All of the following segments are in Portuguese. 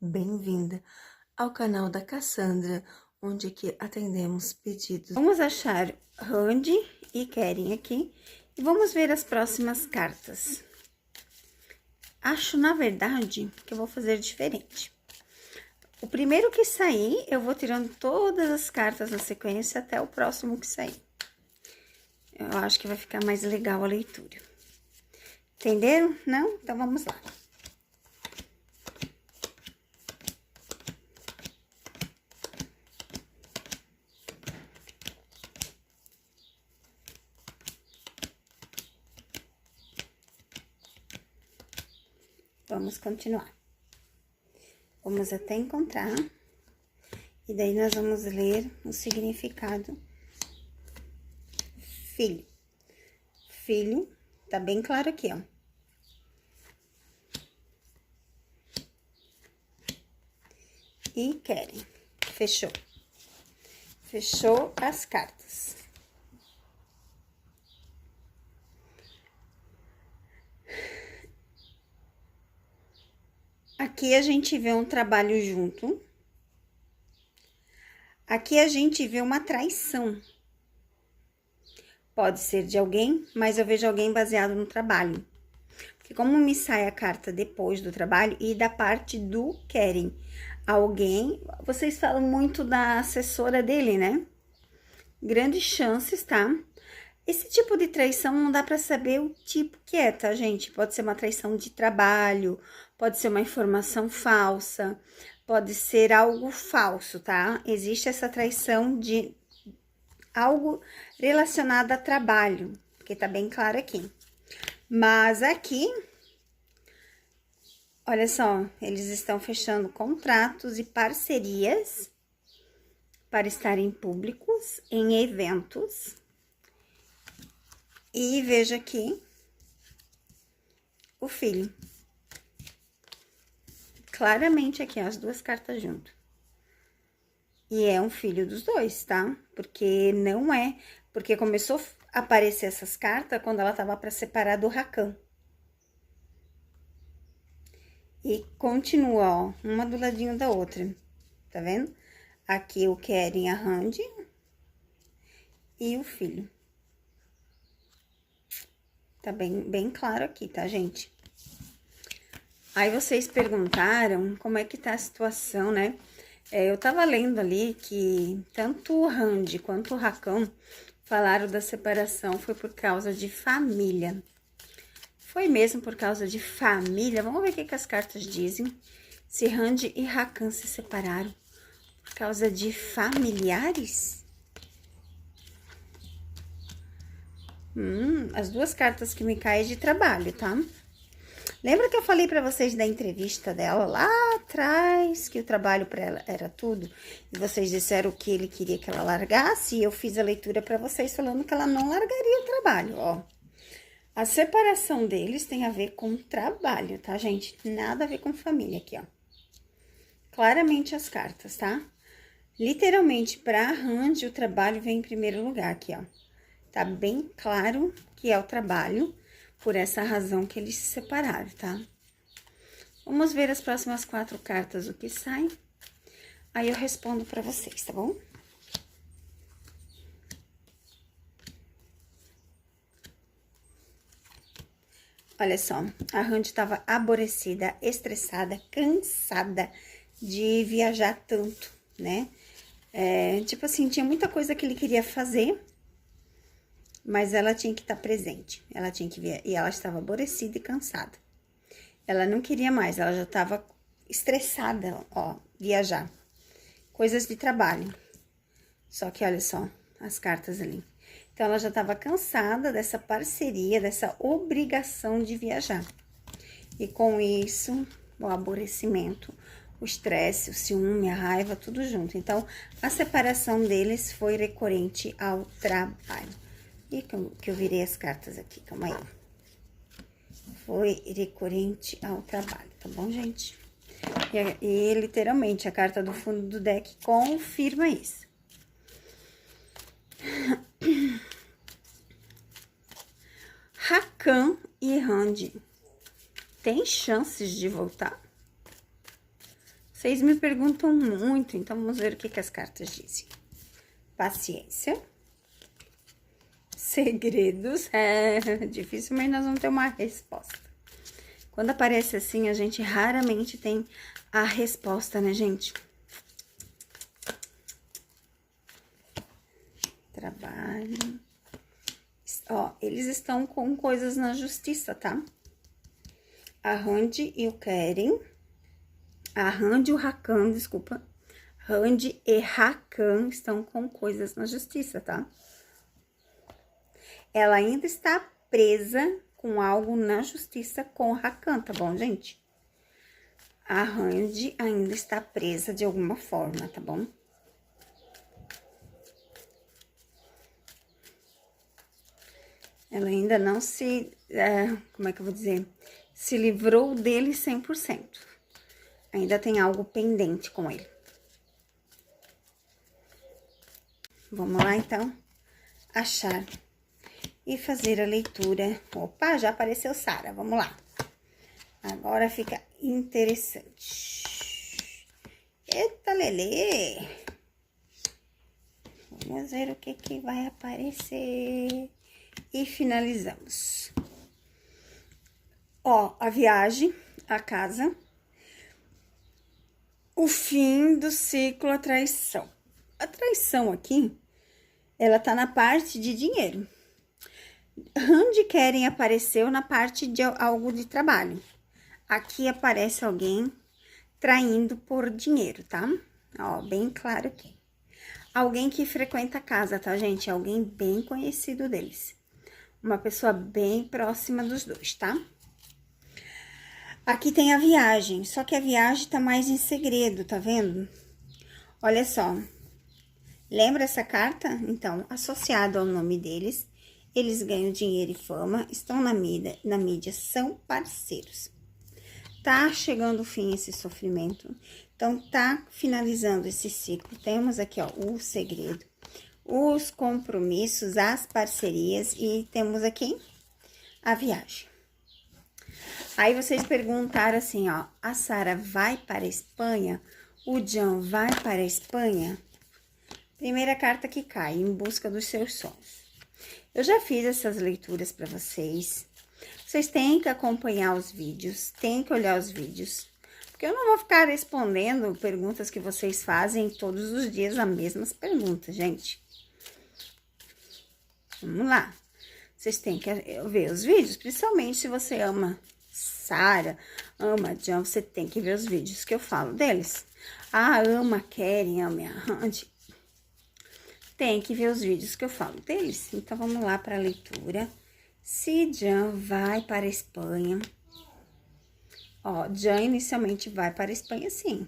Bem-vinda ao canal da Cassandra, onde aqui atendemos pedidos. Vamos achar Randy e Keren aqui e vamos ver as próximas cartas. Acho, na verdade, que eu vou fazer diferente. O primeiro que sair, eu vou tirando todas as cartas na sequência até o próximo que sair. Eu acho que vai ficar mais legal a leitura. Entenderam? Não? Então vamos lá. Vamos continuar. Vamos até encontrar. E daí nós vamos ler o significado. Filho. Filho, tá bem claro aqui, ó. E Keren. Fechou. Fechou as cartas. Aqui a gente vê um trabalho junto. Aqui a gente vê uma traição. Pode ser de alguém, mas eu vejo alguém baseado no trabalho. Porque como me sai a carta depois do trabalho e da parte do Keren, alguém, vocês falam muito da assessora dele, né? Grandes chances, tá? Esse tipo de traição não dá pra saber o tipo que é, tá, gente? Pode ser uma traição de trabalho, pode ser uma informação falsa, pode ser algo falso, tá? Existe essa traição de algo relacionado a trabalho, porque tá bem claro aqui. Mas aqui, olha só, eles estão fechando contratos e parcerias para estarem públicos em eventos. E veja aqui o filho. Claramente aqui, ó, as duas cartas junto. E é um filho dos dois, tá? Porque não é... Porque começou a aparecer essas cartas quando ela tava pra separar do Rakan. E continua, ó, uma do ladinho da outra. Tá vendo? Aqui o Keren, a Randy e o filho. Tá bem claro aqui, tá, gente? Aí vocês perguntaram como é que tá a situação, né? Eu tava lendo ali que tanto o Randy quanto o Rakan falaram da separação foi por causa de família. Foi mesmo por causa de família? Vamos ver o que as cartas dizem. Se Randy e Rakan se separaram por causa de familiares? As duas cartas que me caem é de trabalho, tá? Lembra que eu falei pra vocês da entrevista dela lá atrás, que o trabalho pra ela era tudo? E vocês disseram que ele queria que ela largasse, e eu fiz a leitura pra vocês falando que ela não largaria o trabalho, ó. A separação deles tem a ver com trabalho, tá, gente? Nada a ver com família aqui, ó. Claramente as cartas, tá? Literalmente, pra Randy, o trabalho vem em primeiro lugar aqui, ó. Tá bem claro que é o trabalho, por essa razão que eles se separaram, tá? Vamos ver as próximas 4 cartas, o que sai. Aí eu respondo pra vocês, tá bom? Olha só, a Randy tava aborrecida, estressada, cansada de viajar tanto, né? Tipo assim, tinha muita coisa que ele queria fazer, mas ela tinha que estar presente, ela tinha que ver, e ela estava aborrecida e cansada. Ela não queria mais, ela já estava estressada, ó, viajar. Coisas de trabalho. Só que olha só as cartas ali. Então, ela já estava cansada dessa parceria, dessa obrigação de viajar. E com isso, o aborrecimento, o estresse, o ciúme, a raiva, tudo junto. Então, a separação deles foi recorrente ao trabalho. E que eu virei as cartas aqui, calma aí. Foi recorrente ao trabalho, tá bom, gente? E literalmente, a carta do fundo do deck confirma isso. Rakan e Randy tem chances de voltar? Vocês me perguntam muito, então vamos ver o que as cartas dizem. Paciência. Segredos. É difícil, mas nós vamos ter uma resposta. Quando aparece assim, a gente raramente tem a resposta, né, gente? Trabalho. Ó, eles estão com coisas na justiça, tá? A Randy e o Keren. A Randy e o Rakan, desculpa. Randy e Rakan estão com coisas na justiça, tá? Ela ainda está presa com algo na justiça com o Rakan, tá bom, gente? A Randy ainda está presa de alguma forma, tá bom? Ela ainda não se, como é que eu vou dizer? Se livrou dele 100%. Ainda tem algo pendente com ele. Vamos lá, então, achar e fazer a leitura. Opa, já apareceu Sara, vamos lá. Agora fica interessante. Eita, Lelê! Vamos ver o que vai aparecer. E finalizamos. Ó, a viagem, a casa, o fim do ciclo, a traição. A traição aqui, ela tá na parte de dinheiro. Onde querem apareceu na parte de algo de trabalho. Aqui aparece alguém traindo por dinheiro, tá? Ó, bem claro aqui. Alguém que frequenta a casa, tá, gente? Alguém bem conhecido deles. Uma pessoa bem próxima dos dois, tá? Aqui tem a viagem, só que a viagem tá mais em segredo, tá vendo? Olha só. Lembra essa carta? Então, associado ao nome deles, eles ganham dinheiro e fama, estão na mídia, são parceiros. Tá chegando o fim esse sofrimento, então tá finalizando esse ciclo. Temos aqui, ó, o segredo, os compromissos, as parcerias e temos aqui a viagem. Aí vocês perguntaram assim, ó, a Sara vai para a Espanha? O John vai para a Espanha? Primeira carta que cai, em busca dos seus sonhos. Eu já fiz essas leituras para vocês. Vocês têm que acompanhar os vídeos, têm que olhar os vídeos. Porque eu não vou ficar respondendo perguntas que vocês fazem todos os dias, as mesmas perguntas, gente. Vamos lá. Vocês têm que ver os vídeos, principalmente se você ama Sara, ama John, você tem que ver os vídeos que eu falo deles. Ah, ama Keren, ama a Randy. Tem que ver os vídeos que eu falo deles. Então, vamos lá para a leitura. Se John vai para a Espanha. Ó, John inicialmente vai para a Espanha, sim.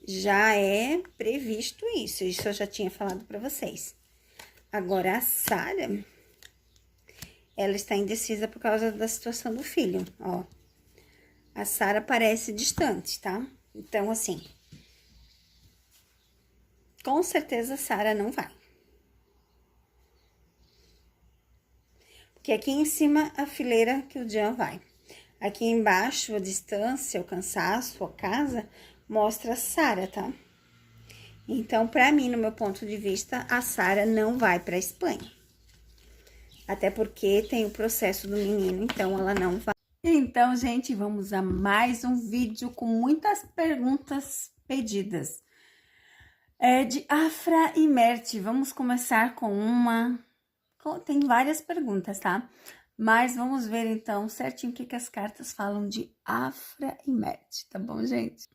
Já é previsto isso. Isso eu já tinha falado para vocês. Agora, a Sara, ela está indecisa por causa da situação do filho, ó. A Sara parece distante, tá? Então, assim, com certeza a Sara não vai. Porque aqui em cima, a fileira que o John vai. Aqui embaixo, a distância, o cansaço, a casa, mostra a Sara, tá? Então, pra mim, no meu ponto de vista, a Sara não vai pra Espanha. Até porque tem o processo do menino, então ela não vai. Então, gente, vamos a mais um vídeo com muitas perguntas pedidas. É de Afra e Mert. Vamos começar com uma... Tem várias perguntas, tá? Mas vamos ver, então, certinho o que as cartas falam de Afra e Mert, tá bom, gente?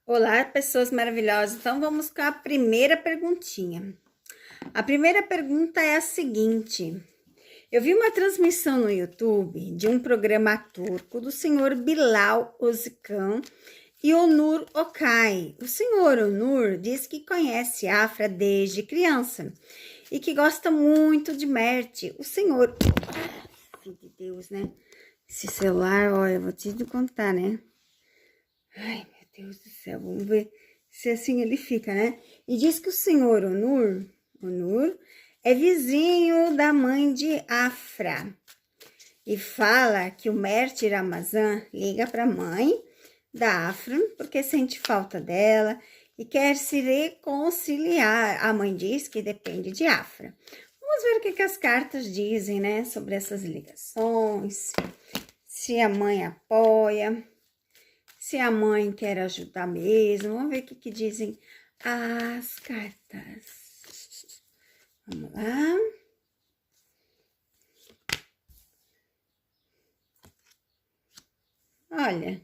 Olá, pessoas maravilhosas. Então, vamos com a primeira perguntinha. A primeira pergunta é a seguinte. Eu vi uma transmissão no YouTube de um programa turco do senhor Bilal Özkan e Onur Okay. O senhor Onur diz que conhece Afra desde criança e que gosta muito de Mert. O senhor... Filho de Deus, né? Esse celular, olha, eu vou te contar, né? Ai, meu Deus do céu, vamos ver se assim ele fica, né? E diz que o senhor Onur é vizinho da mãe de Afra. E fala que o Mert Ramazan liga para a mãe da Afra, porque sente falta dela e quer se reconciliar. A mãe diz que depende de Afra. Vamos ver o que as cartas dizem, né, sobre essas ligações, se a mãe apoia, se a mãe quer ajudar mesmo. Vamos ver o que dizem as cartas. Vamos lá. Olha,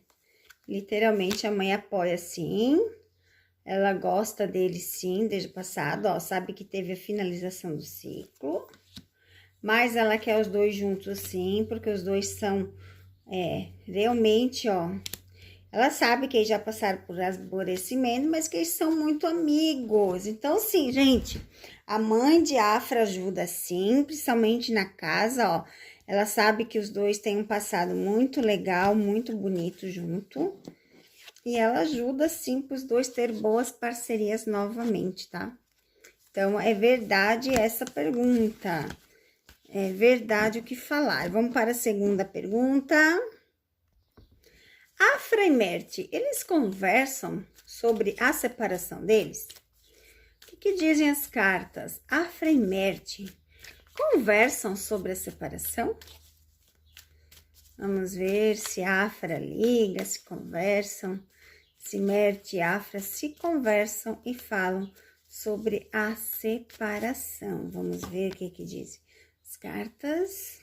literalmente a mãe apoia sim, ela gosta dele sim, desde o passado, ó, sabe que teve a finalização do ciclo, mas ela quer os dois juntos sim, porque os dois são, realmente, ó, ela sabe que eles já passaram por aborrecimento, mas que eles são muito amigos. Então, sim, gente, a mãe de Afra ajuda sim, principalmente na casa, ó. Ela sabe que os dois têm um passado muito legal, muito bonito junto. E ela ajuda sim para os dois ter boas parcerias novamente, tá? Então, é verdade essa pergunta. É verdade o que falar. Vamos para a segunda pergunta. Afra e Merte, eles conversam sobre a separação deles? O que dizem as cartas? Afra e Merte conversam sobre a separação? Vamos ver se Afra liga, se conversam, se Merte e Afra se conversam e falam sobre a separação. Vamos ver o que dizem as cartas.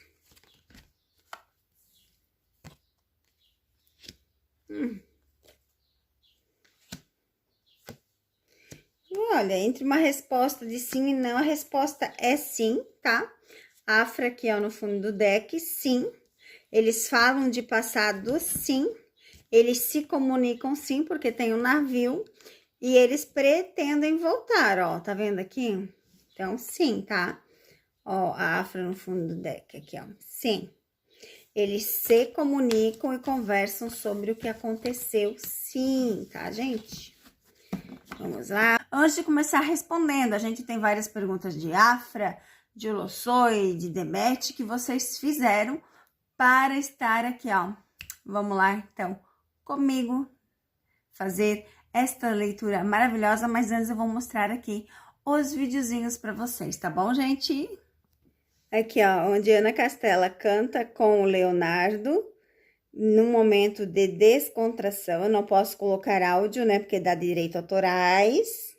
Olha, entre uma resposta de sim e não, a resposta é sim, tá? Afra aqui, ó, no fundo do deck, sim. Eles falam de passado, sim. Eles se comunicam, sim, porque tem um navio. E eles pretendem voltar, ó, tá vendo aqui? Então, sim, tá? Ó, a Afra no fundo do deck aqui, ó, sim. Eles se comunicam e conversam sobre o que aconteceu, sim, tá, gente? Vamos lá. Antes de começar respondendo, a gente tem várias perguntas de Afra, de Lossoi, de Demet, que vocês fizeram para estar aqui, ó. Vamos lá, então, comigo, fazer esta leitura maravilhosa, mas antes eu vou mostrar aqui os videozinhos para vocês, tá bom, gente? Aqui, ó, onde Ana Castela canta com o Leonardo, num momento de descontração. Eu não posso colocar áudio, né, porque dá direito autorais.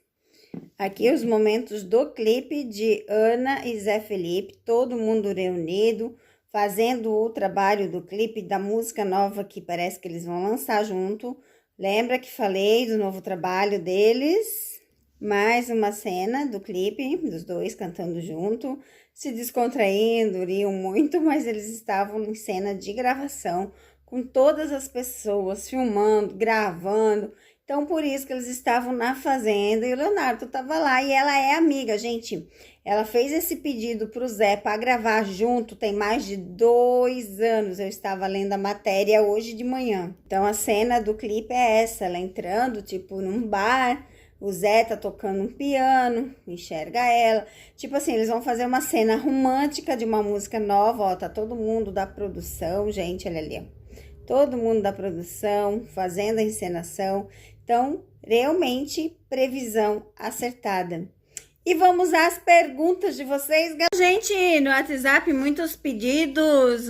Aqui os momentos do clipe de Ana e Zé Felipe, todo mundo reunido, fazendo o trabalho do clipe da música nova que parece que eles vão lançar junto. Lembra que falei do novo trabalho deles? Mais uma cena do clipe, dos dois cantando junto, se descontraindo, riam muito, mas eles estavam em cena de gravação, com todas as pessoas filmando, gravando. Então, por isso que eles estavam na fazenda e o Leonardo estava lá. E ela é amiga, gente. Ela fez esse pedido para o Zé para gravar junto, tem mais de 2 anos. Eu estava lendo a matéria hoje de manhã. Então, a cena do clipe é essa, ela entrando, tipo, num bar. O Zé tá tocando um piano, enxerga ela. Tipo assim, eles vão fazer uma cena romântica de uma música nova, ó. Tá todo mundo da produção, gente, olha ali, ó. Todo mundo da produção, fazendo a encenação. Então, realmente, previsão acertada. E vamos às perguntas de vocês, galera. Gente, no WhatsApp, muitos pedidos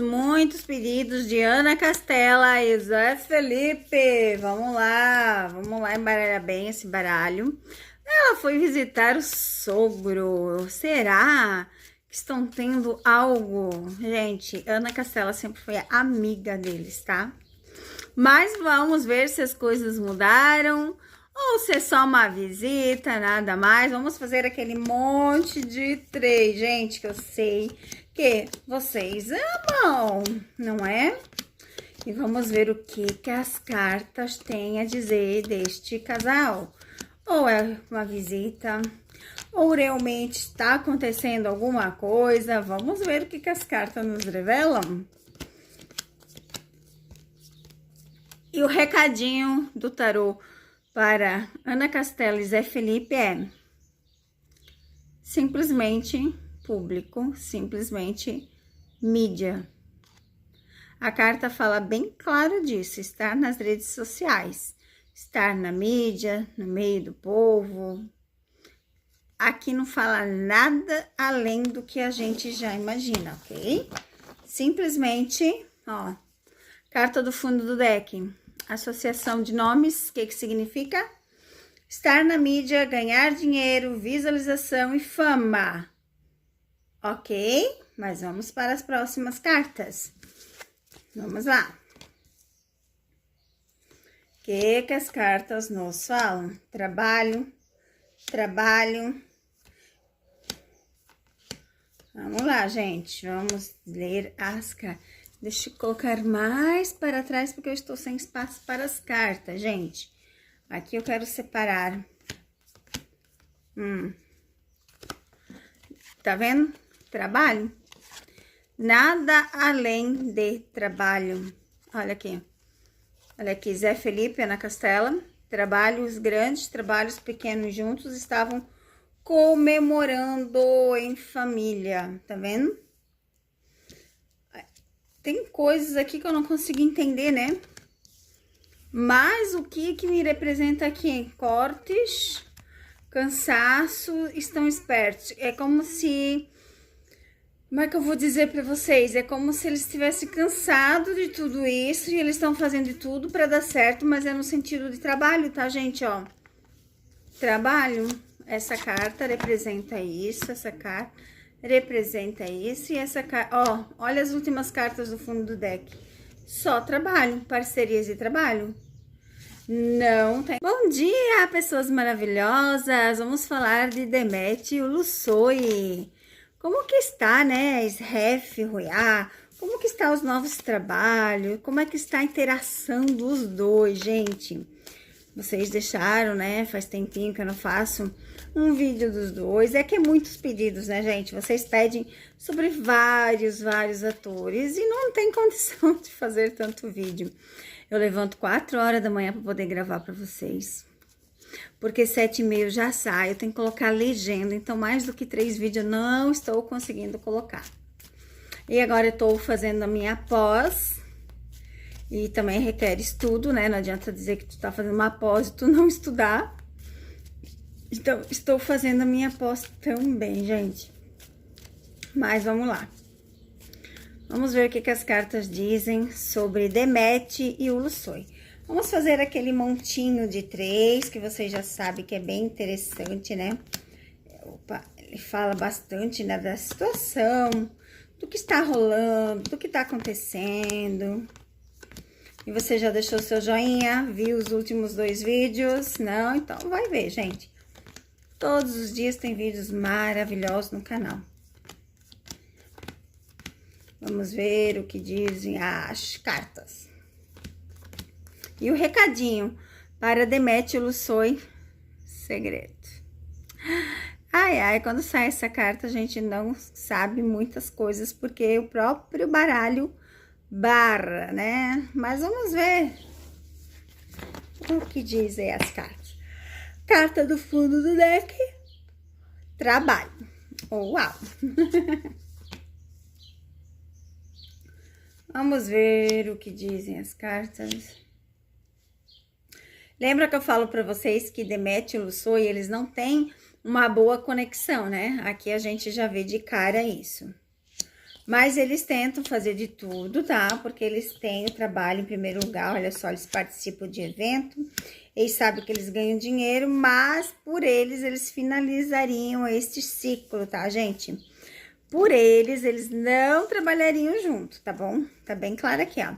de Ana Castela e Zé Felipe. Vamos lá embaralhar bem esse baralho. Ela foi visitar o sogro. Será que estão tendo algo? Gente, Ana Castela sempre foi amiga deles, tá? Mas vamos ver se as coisas mudaram ou se é só uma visita, nada mais. Vamos fazer aquele monte de 3, gente, que eu sei que vocês amam, não é? E vamos ver o que as cartas têm a dizer deste casal. Ou é uma visita, ou realmente está acontecendo alguma coisa. Vamos ver o que as cartas nos revelam. E o recadinho do tarô para Ana Castela e Zé Felipe é simplesmente público, simplesmente mídia. A carta fala bem claro disso, estar nas redes sociais, estar na mídia, no meio do povo. Aqui não fala nada além do que a gente já imagina, ok? Simplesmente, ó, carta do fundo do deck, associação de nomes, o que significa? Estar na mídia, ganhar dinheiro, visualização e fama, ok? Mas vamos para as próximas cartas. Vamos lá. O que as cartas nos falam? Trabalho. Vamos lá, gente. Vamos ler as cartas. Deixa eu colocar mais para trás, porque eu estou sem espaço para as cartas, gente. Aqui eu quero separar. Tá vendo? Trabalho. Nada além de trabalho. Olha aqui. Olha aqui, Zé Felipe, Ana Castela. Trabalhos grandes, trabalhos pequenos juntos estavam comemorando em família. Tá vendo? Tem coisas aqui que eu não consigo entender, né? Mas o que me representa aqui? Cortes, cansaço, estão espertos. É como se... Como é que eu vou dizer para vocês? É como se eles estivessem cansados de tudo isso e eles estão fazendo de tudo para dar certo, mas é no sentido de trabalho, tá, gente? Ó, trabalho. Essa carta representa isso, essa carta representa isso e essa carta... Ó, olha as últimas cartas do fundo do deck. Só trabalho, parcerias de trabalho. Não tem... Bom dia, pessoas maravilhosas! Vamos falar de Demet Ulusoy. Como que está, né, Sref, Ruiá? Como que está os novos trabalhos? Como é que está a interação dos dois, gente? Vocês deixaram, né, faz tempinho que eu não faço um vídeo dos dois. É que é muitos pedidos, né, gente? Vocês pedem sobre vários atores e não tem condição de fazer tanto vídeo. Eu levanto 4 horas da manhã para poder gravar para vocês. Porque 7h30 já sai, eu tenho que colocar legenda, então mais do que 3 vídeos eu não estou conseguindo colocar. E agora eu estou fazendo a minha pós, e também requer estudo, né? Não adianta dizer que tu tá fazendo uma pós e tu não estudar. Então, estou fazendo a minha pós também, gente. Mas vamos lá. Vamos ver o que as cartas dizem sobre Demet e Ulusoy. Vamos fazer aquele montinho de 3, que vocês já sabem que é bem interessante, né? Opa, ele fala bastante, né, da situação, do que está rolando, do que está acontecendo. E você já deixou seu joinha, viu os últimos 2 vídeos? Não? Então vai ver, gente. Todos os dias tem vídeos maravilhosos no canal. Vamos ver o que dizem as cartas. E o recadinho para Demet Ulusoy, segredo. Ai, quando sai essa carta, a gente não sabe muitas coisas, porque o próprio baralho barra, né? Mas vamos ver o que dizem as cartas. Carta do fundo do deck, trabalho. Uau! Vamos ver o que dizem as cartas. Lembra que eu falo para vocês que Demet e Ulusoy, eles não têm uma boa conexão, né? Aqui a gente já vê de cara isso. Mas eles tentam fazer de tudo, tá? Porque eles têm o trabalho em primeiro lugar. Olha só, eles participam de evento. Eles sabem que eles ganham dinheiro, mas por eles finalizariam este ciclo, tá, gente? Por eles não trabalhariam junto, tá bom? Tá bem claro aqui, ó.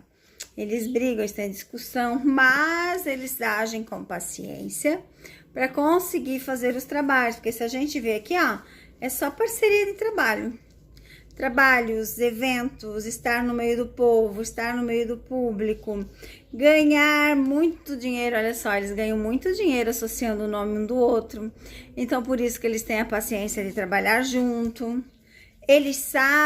Eles brigam, eles têm discussão, mas eles agem com paciência para conseguir fazer os trabalhos. Porque se a gente vê aqui, ó, é só parceria de trabalho. Trabalhos, eventos, estar no meio do povo, estar no meio do público, ganhar muito dinheiro. Olha só, eles ganham muito dinheiro associando o nome um do outro. Então, por isso que eles têm a paciência de trabalhar junto. Eles sabem